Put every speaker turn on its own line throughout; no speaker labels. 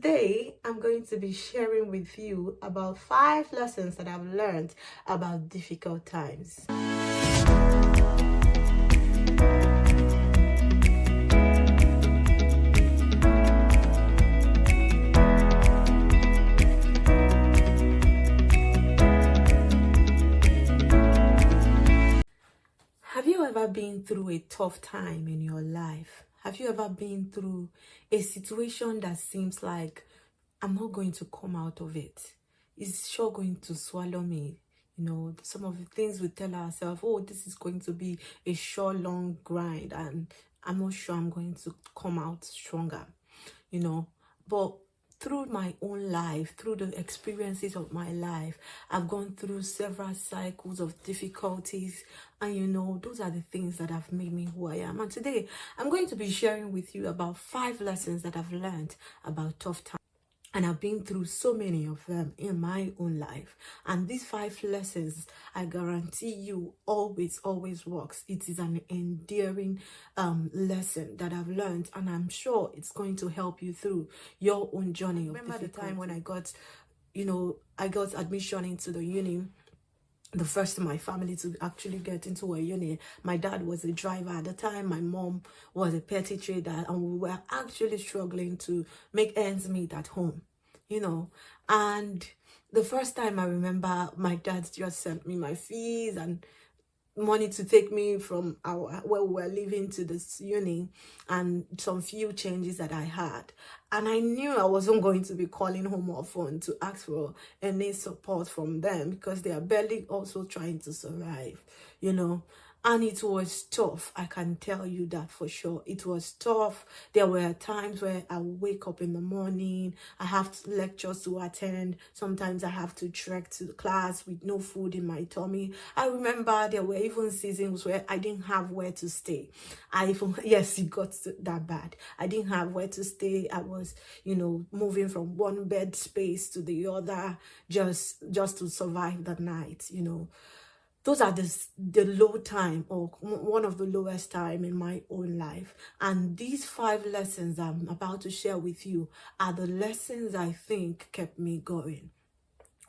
today I'm going to be sharing with you about 5 lessons that I've learned about difficult times. Have you ever been through a tough time in your life? Have you ever been through a situation that seems like I'm not going to come out of it? It's sure going to swallow me. You know, some of the things we tell ourselves, oh, this is going to be a short, long grind, and I'm not sure I'm going to come out stronger, you know. But through my own life, through the experiences of my life, I've gone through several cycles of difficulties, and you know, those are the things that have made me who I am. And today I'm going to be sharing with you about 5 lessons that I've learned about tough times. And I've been through so many of them in my own life. And these 5 lessons, I guarantee you, always works. It is an endearing lesson that I've learned. And I'm sure it's going to help you through your own journey. Remember the time when I got admission into the uni, the first in my family to actually get into a uni. My dad was a driver at the time. My mom was a petty trader, and we were actually struggling to make ends meet at home, you know. And the first time I remember, my dad just sent me my fees and money to take me from where we were living to this uni, and some few changes that I had. And I knew I wasn't going to be calling home often to ask for any support from them, because they are barely also trying to survive, you know. And it was tough. I can tell you that for sure. It was tough. There were times where I would wake up in the morning. I have lectures to attend. Sometimes I have to trek to the class with no food in my tummy. I remember there were even seasons where I didn't have where to stay. Yes, it got that bad. I didn't have where to stay. I was, you know, moving from one bed space to the other just to survive the night, you know. Those are the low time, or one of the lowest time in my own life. And these 5 lessons I'm about to share with you are the lessons I think kept me going.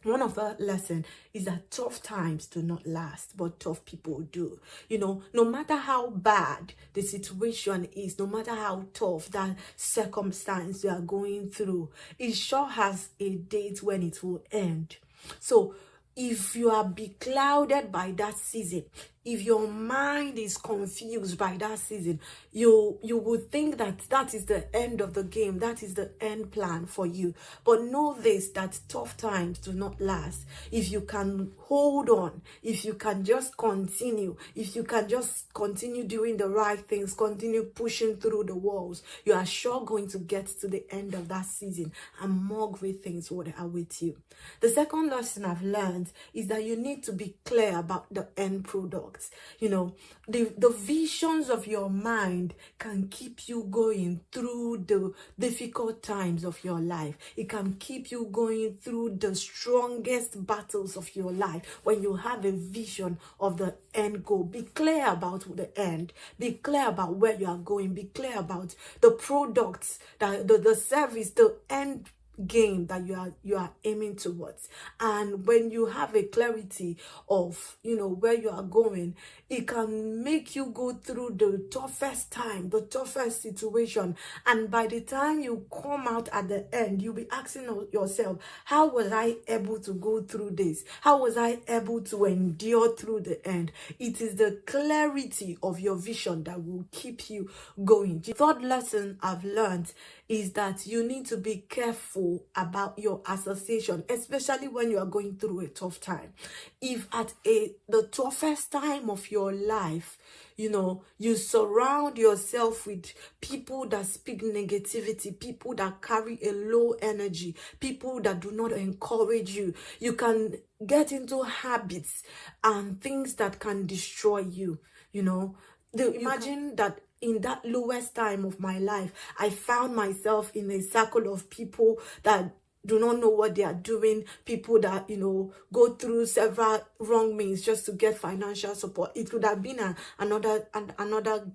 One of the lessons is that tough times do not last, but tough people do. You know, no matter how bad the situation is, no matter how tough that circumstance you are going through, it sure has a date when it will end. So if you are beclouded by that season, if your mind is confused by that season, you would think that is the end of the game, that is the end plan for you. But know this, that tough times do not last. If you can hold on, if you can just continue, if you can just continue doing the right things, continue pushing through the walls, you are sure going to get to the end of that season, and more great things will await you. The second lesson I've learned is that you need to be clear about the end product. You know, the visions of your mind can keep you going through the difficult times of your life. It can keep you going through the strongest battles of your life when you have a vision of the end goal. Be clear about the end. Be clear about where you are going. Be clear about the products, the service, the end game that you are aiming towards. And when you have a clarity of, you know, where you are going, it can make you go through the toughest time, the toughest situation, and by the time you come out at the end, you'll be asking yourself, how was I able to go through this? How was I able to endure through the end? It is the clarity of your vision that will keep you going. The third lesson I've learned is that you need to be careful about your association, especially when you are going through a tough time. If at the toughest time of your life, you know, you surround yourself with people that speak negativity, people that carry a low energy, people that do not encourage you, you can get into habits and things that can destroy you, you know. Imagine that in that lowest time of my life, I found myself in a circle of people that do not know what they are doing, people that, you know, go through several wrong means just to get financial support. It could have been another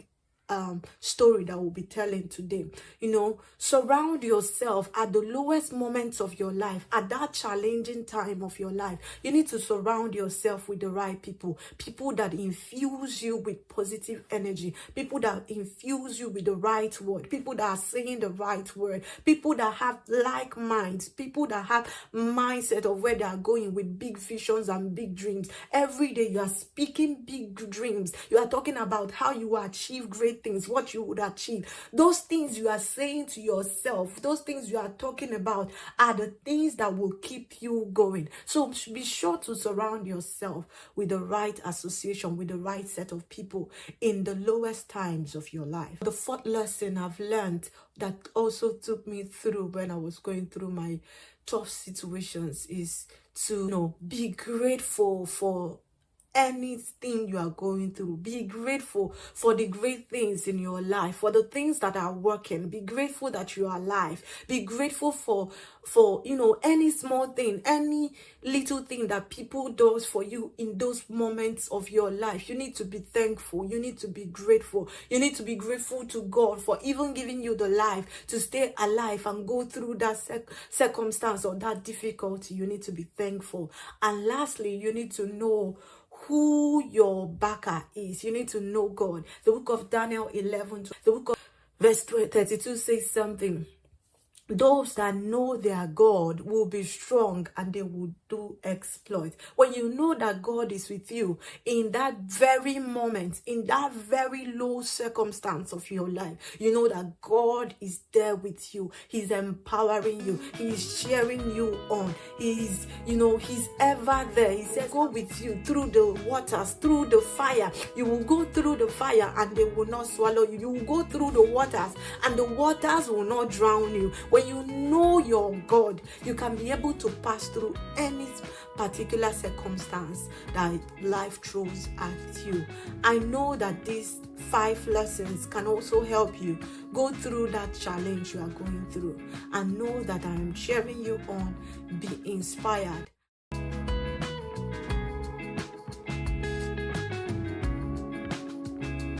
story that we'll be telling today. You know, surround yourself at the lowest moments of your life, at that challenging time of your life. You need to surround yourself with the right people, people that infuse you with positive energy, people that infuse you with the right word, people that are saying the right word, people that have like minds, people that have mindset of where they are going with big visions and big dreams. Every day you are speaking big dreams. You are talking about how you will achieve great things, what you would achieve. Those things you are saying to yourself, those things you are talking about are the things that will keep you going. So be sure to surround yourself with the right association, with the right set of people in the lowest times of your life. The fourth lesson I've learned that also took me through when I was going through my tough situations is to, you know, be grateful for anything you are going through. Be grateful for the great things in your life, for the things that are working. Be grateful that you are alive. Be grateful for you know, any small thing, any little thing that people does for you in those moments of your life. You need to be thankful. You need to be grateful. You need to be grateful to God for even giving you the life to stay alive and go through that circumstance or that difficulty. You need to be thankful. And lastly, you need to know who your backer is. You need to know God. The book of Daniel 11, the book of verse 32 says something. Those that know their God will be strong and they will do exploits. When you know that God is with you in that very moment, in that very low circumstance of your life, you know that God is there with you. He's empowering you. He's cheering you on. He's, you know, he's ever there. He says, go with you through the waters, through the fire. You will go through the fire and they will not swallow you. You will go through the waters and the waters will not drown you. When you know your God, you can be able to pass through any particular circumstance that life throws at you. I know that these 5 lessons can also help you go through that challenge you are going through, and know that I am cheering you on. Be inspired.